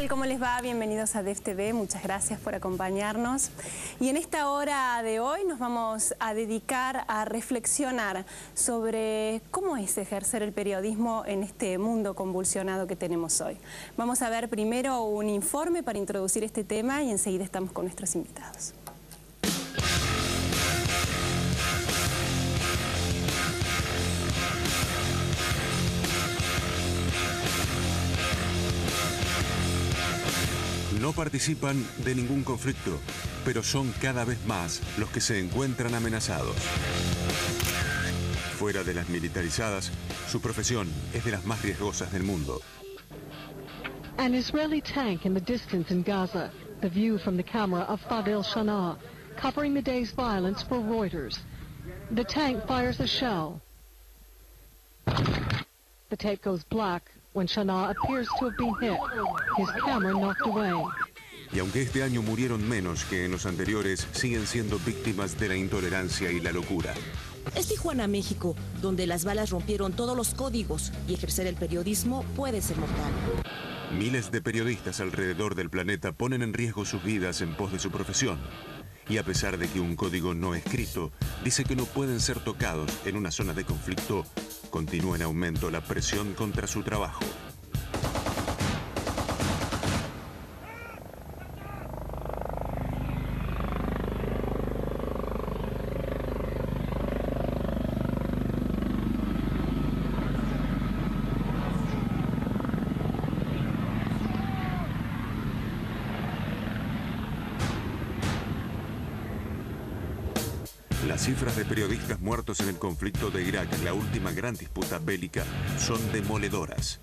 tal? ¿Cómo les va? Bienvenidos a DEF TV, muchas gracias por acompañarnos. Y en esta hora de hoy nos vamos a dedicar a reflexionar sobre cómo es ejercer el periodismo en este mundo convulsionado que tenemos hoy. Vamos a ver primero un informe para introducir este tema y enseguida estamos con nuestros invitados. No participan de ningún conflicto, pero son cada vez más los que se encuentran amenazados. Fuera de las militarizadas, su profesión es de las más riesgosas del mundo. An Israeli tank in the distance in Gaza. The view from the camera of Fadil Shana, covering the day's violence for Reuters. The tank fires a shell. The tape goes black when Shana appears to have been hit. His camera knocked away. Y aunque este año murieron menos que en los anteriores, siguen siendo víctimas de la intolerancia y la locura. Es Tijuana, México, donde las balas rompieron todos los códigos y ejercer el periodismo puede ser mortal. Miles de periodistas alrededor del planeta ponen en riesgo sus vidas en pos de su profesión. Y a pesar de que un código no escrito dice que no pueden ser tocados en una zona de conflicto, continúa en aumento la presión contra su trabajo. Las cifras de periodistas muertos en el conflicto de Irak, la última gran disputa bélica, son demoledoras.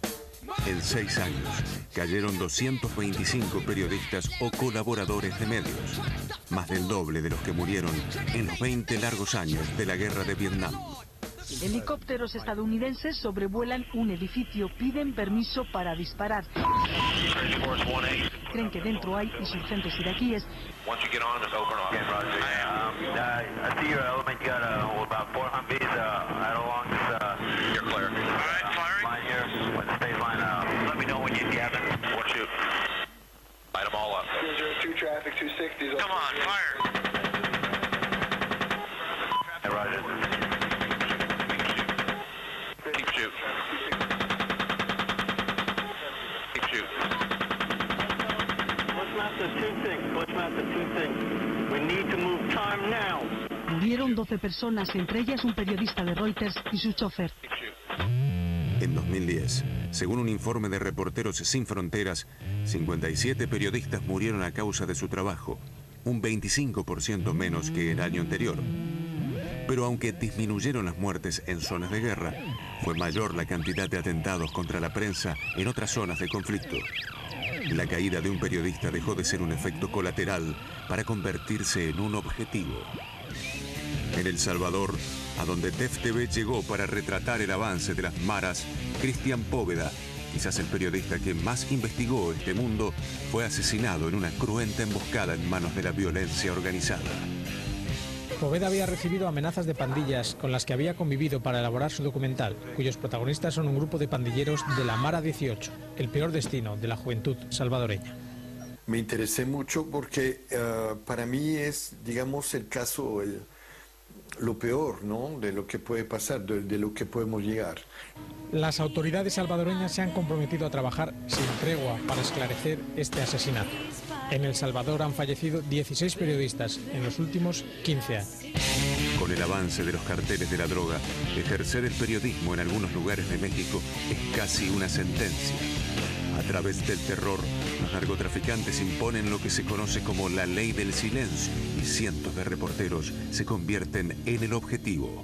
En 6 años, cayeron 225 periodistas o colaboradores de medios, más del doble de los que murieron en los 20 largos años de la guerra de Vietnam. Helicópteros estadounidenses sobrevuelan un edificio, piden permiso para disparar. Creen que dentro hay insurgentes iraquíes. Murieron 12 personas, entre ellas un periodista de Reuters y su chofer. En 2010, según un informe de Reporteros Sin Fronteras, 57 periodistas murieron a causa de su trabajo, un 25% menos que el año anterior. Pero aunque disminuyeron las muertes en zonas de guerra, fue mayor la cantidad de atentados contra la prensa en otras zonas de conflicto. La caída de un periodista dejó de ser un efecto colateral para convertirse en un objetivo. En El Salvador, a donde DEF TV llegó para retratar el avance de las maras, Cristian Poveda, quizás el periodista que más investigó este mundo, fue asesinado en una cruenta emboscada en manos de la violencia organizada. Poveda había recibido amenazas de pandillas con las que había convivido para elaborar su documental, cuyos protagonistas son un grupo de pandilleros de la Mara 18, el peor destino de la juventud salvadoreña. Me interesé mucho porque para mí es, digamos, el caso, lo peor, ¿no?, de lo que puede pasar, de lo que podemos llegar. Las autoridades salvadoreñas se han comprometido a trabajar sin tregua para esclarecer este asesinato. En El Salvador han fallecido 16 periodistas en los últimos 15 años. Con el avance de los carteles de la droga, ejercer el periodismo en algunos lugares de México es casi una sentencia. A través del terror, los narcotraficantes imponen lo que se conoce como la ley del silencio y cientos de reporteros se convierten en el objetivo.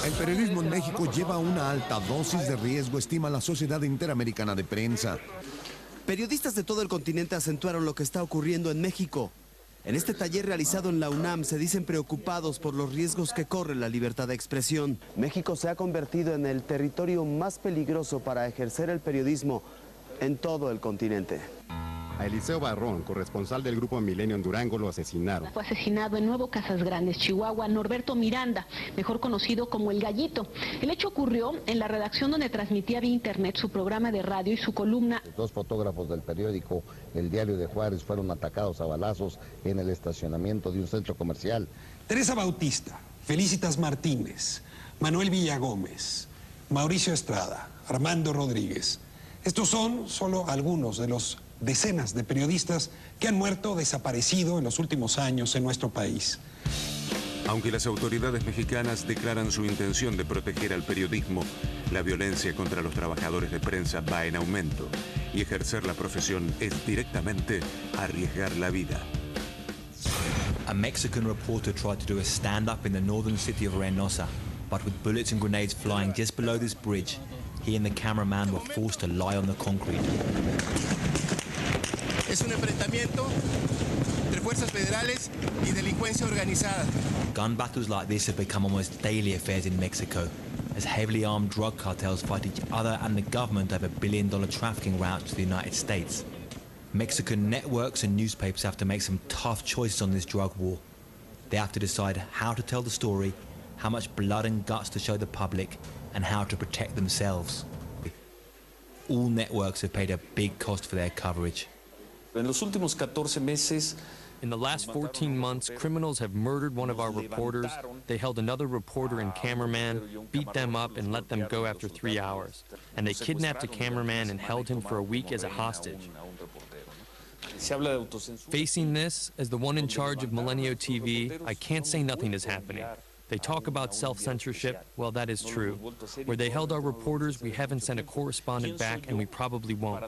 El periodismo en México lleva una alta dosis de riesgo, estima la Sociedad Interamericana de Prensa. Periodistas de todo el continente acentuaron lo que está ocurriendo en México. En este taller realizado en la UNAM se dicen preocupados por los riesgos que corre la libertad de expresión. México se ha convertido en el territorio más peligroso para ejercer el periodismo en todo el continente. A Eliseo Barrón, corresponsal del Grupo Milenio en Durango, lo asesinaron. Fue asesinado en Nuevo Casas Grandes, Chihuahua, Norberto Miranda, mejor conocido como El Gallito. El hecho ocurrió en la redacción donde transmitía vía internet su programa de radio y su columna. 2 fotógrafos del periódico El Diario de Juárez fueron atacados a balazos en el estacionamiento de un centro comercial. Teresa Bautista, Felicitas Martínez, Manuel Villagómez, Mauricio Estrada, Armando Rodríguez. Estos son solo algunos de los decenas de periodistas que han muerto o desaparecido en los últimos años en nuestro país. Aunque las autoridades mexicanas declaran su intención de proteger al periodismo, la violencia contra los trabajadores de prensa va en aumento y ejercer la profesión es directamente arriesgar la vida. A Mexican reporter tried to do a stand-up in the northern city of Reynosa, but with bullets and grenades flying just below this bridge, he and the cameraman were forced to lie on the concrete. Es un enfrentamiento entre fuerzas federales y delincuencia organizada. Gun battles like this have become almost daily affairs in Mexico, as heavily armed drug cartels fight each other and the government over billion-dollar trafficking routes to the United States. Mexican networks and newspapers have to make some tough choices on this drug war. They have to decide how to tell the story, how much blood and guts to show the public, and how to protect themselves. All networks have paid a big cost for their coverage. En los últimos 14 meses, in the last 14 months, criminals have murdered one of our reporters. They held another reporter and cameraman, beat them up, and let them go after 3 hours. And they kidnapped a cameraman and held him for a week as a hostage. Facing this, as the one in charge of Milenio TV, I can't say nothing is happening. They talk about self-censorship. Well, that is true. Where they held our reporters, we haven't sent a correspondent back, and we probably won't.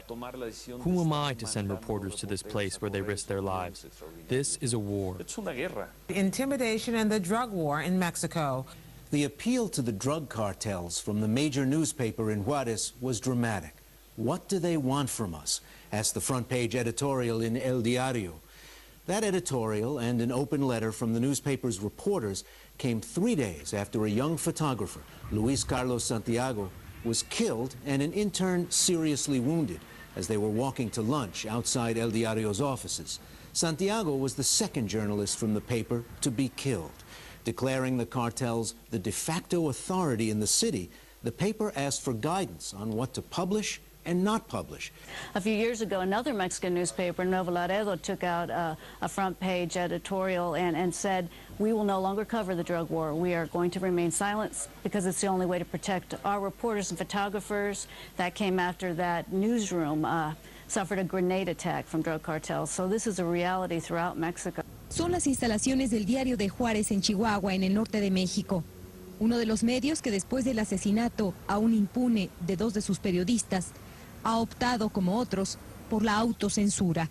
Who am I to send reporters to this place where they risk their lives? This is a war. Intimidation and the drug war in Mexico. The appeal to the drug cartels from the major newspaper in Juarez was dramatic. What do they want from us? Asked the front page editorial in El Diario. That editorial and an open letter from the newspaper's reporters came 3 days after a young photographer, Luis Carlos Santiago, was killed and an intern seriously wounded as they were walking to lunch outside El Diario's offices. Santiago was the second journalist from the paper to be killed. Declaring the cartels the de facto authority in the city, the paper asked for guidance on what to publish and not publish. A few years ago, another Mexican newspaper, Nuevo Laredo, took out a front page editorial and said, we will no longer cover the drug war. We are going to remain silent because it's the only way to protect our reporters and photographers. That came after that newsroom suffered a grenade attack from drug cartels. So this is a reality throughout Mexico. Son las instalaciones del Diario de Juárez en Chihuahua, en el norte de México. Uno de los medios que después del asesinato aún impune de 2 de sus periodistas ha optado, como otros, por la autocensura.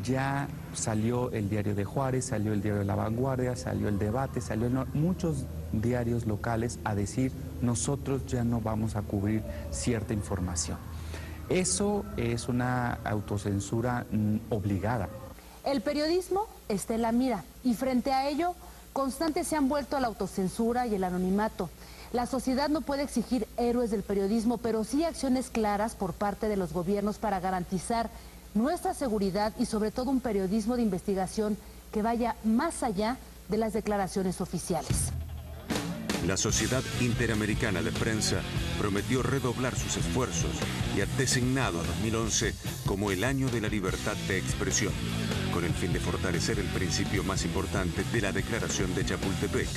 Ya salió el Diario de Juárez, salió el Diario de La Vanguardia, salió El Debate, salió muchos diarios locales a decir nosotros ya no vamos a cubrir cierta información. Eso es una autocensura obligada. El periodismo está en la mira y frente a ello constantes se han vuelto a la autocensura y el anonimato. La sociedad no puede exigir héroes del periodismo, pero sí acciones claras por parte de los gobiernos para garantizar nuestra seguridad y sobre todo un periodismo de investigación que vaya más allá de las declaraciones oficiales. La Sociedad Interamericana de Prensa prometió redoblar sus esfuerzos y ha designado a 2011 como el año de la libertad de expresión, con el fin de fortalecer el principio más importante de la Declaración de Chapultepec.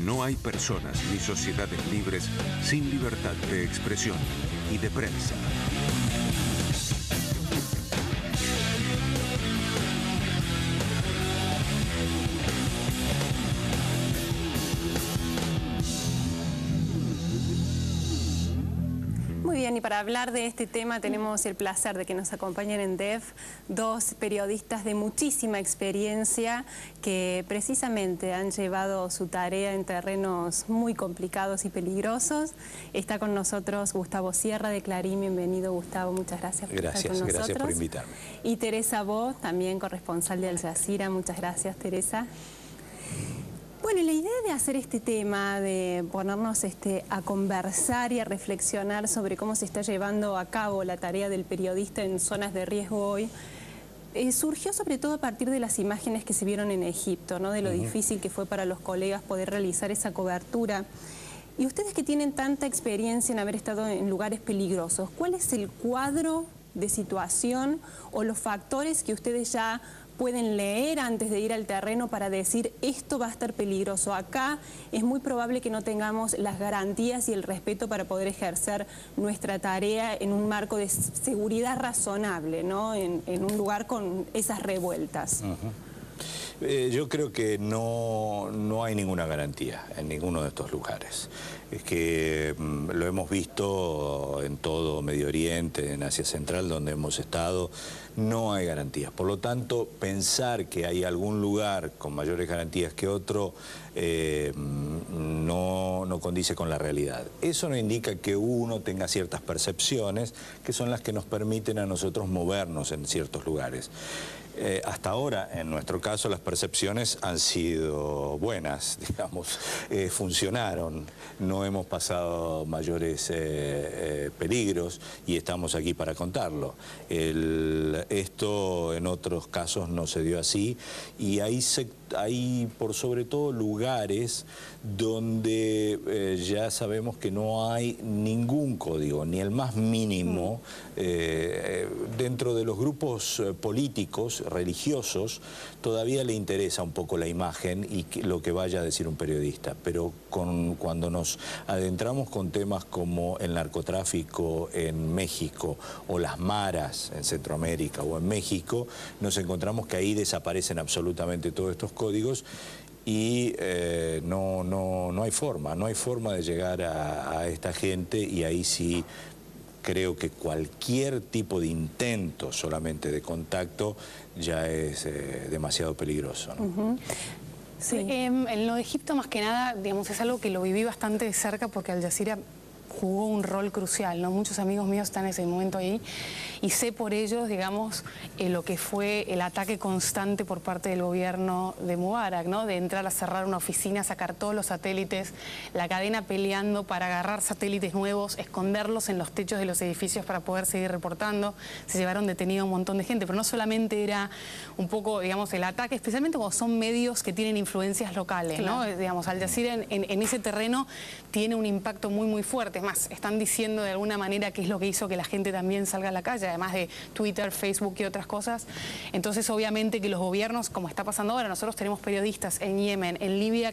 No hay personas ni sociedades libres sin libertad de expresión y de prensa. Muy bien, y para hablar de este tema tenemos el placer de que nos acompañen en DEF 2 periodistas de muchísima experiencia que precisamente han llevado su tarea en terrenos muy complicados y peligrosos. Está con nosotros Gustavo Sierra de Clarín. Bienvenido, Gustavo, muchas gracias por estar con nosotros. Gracias por invitarme. Y Teresa Bo, también corresponsal de Al Jazeera. Muchas gracias, Teresa. Bueno, la idea de hacer este tema, de ponernos a conversar y a reflexionar sobre cómo se está llevando a cabo la tarea del periodista en zonas de riesgo hoy, surgió sobre todo a partir de las imágenes que se vieron en Egipto, ¿no? De lo difícil que fue para los colegas poder realizar esa cobertura. Y ustedes que tienen tanta experiencia en haber estado en lugares peligrosos, ¿cuál es el cuadro de situación o los factores que ustedes ya pueden leer antes de ir al terreno para decir esto va a estar peligroso? Acá es muy probable que no tengamos las garantías y el respeto para poder ejercer nuestra tarea en un marco de seguridad razonable, ¿no? En un lugar con esas revueltas. Yo creo que no hay ninguna garantía en ninguno de estos lugares. Es que lo hemos visto en todo Medio Oriente, en Asia Central, donde hemos estado, no hay garantías. Por lo tanto, pensar que hay algún lugar con mayores garantías que otro no condice con la realidad. Eso no indica que uno tenga ciertas percepciones que son las que nos permiten a nosotros movernos en ciertos lugares. Hasta ahora, en nuestro caso, las percepciones han sido buenas, digamos, funcionaron, no hemos pasado mayores peligros y estamos aquí para contarlo. Esto en otros casos no se dio así y hay por sobre todo lugares donde ya sabemos que no hay ningún código, ni el más mínimo, dentro de los grupos políticos, religiosos, todavía le interesa un poco la imagen y lo que vaya a decir un periodista, pero cuando nos adentramos con temas como el narcotráfico en México o las maras en Centroamérica o en México, nos encontramos que ahí desaparecen absolutamente todos estos códigos y no hay forma de llegar a esta gente y ahí sí creo que cualquier tipo de intento solamente de contacto ya es demasiado peligroso, ¿no? Sí. En lo de Egipto más que nada, digamos, es algo que lo viví bastante de cerca porque Al Jazeera jugó un rol crucial, ¿no? Muchos amigos míos están en ese momento ahí y sé por ellos, digamos, lo que fue el ataque constante por parte del gobierno de Mubarak, ¿no? De entrar a cerrar una oficina, sacar todos los satélites, la cadena peleando para agarrar satélites nuevos, esconderlos en los techos de los edificios para poder seguir reportando. Se llevaron detenido un montón de gente, pero no solamente era un poco, digamos, el ataque, especialmente cuando son medios que tienen influencias locales, ¿no? Digamos, Al Jazeera en ese terreno tiene un impacto muy fuerte. Es más, están diciendo de alguna manera qué es lo que hizo que la gente también salga a la calle, además de Twitter, Facebook y otras cosas. Entonces, obviamente que los gobiernos, como está pasando ahora, nosotros tenemos periodistas en Yemen, en Libia,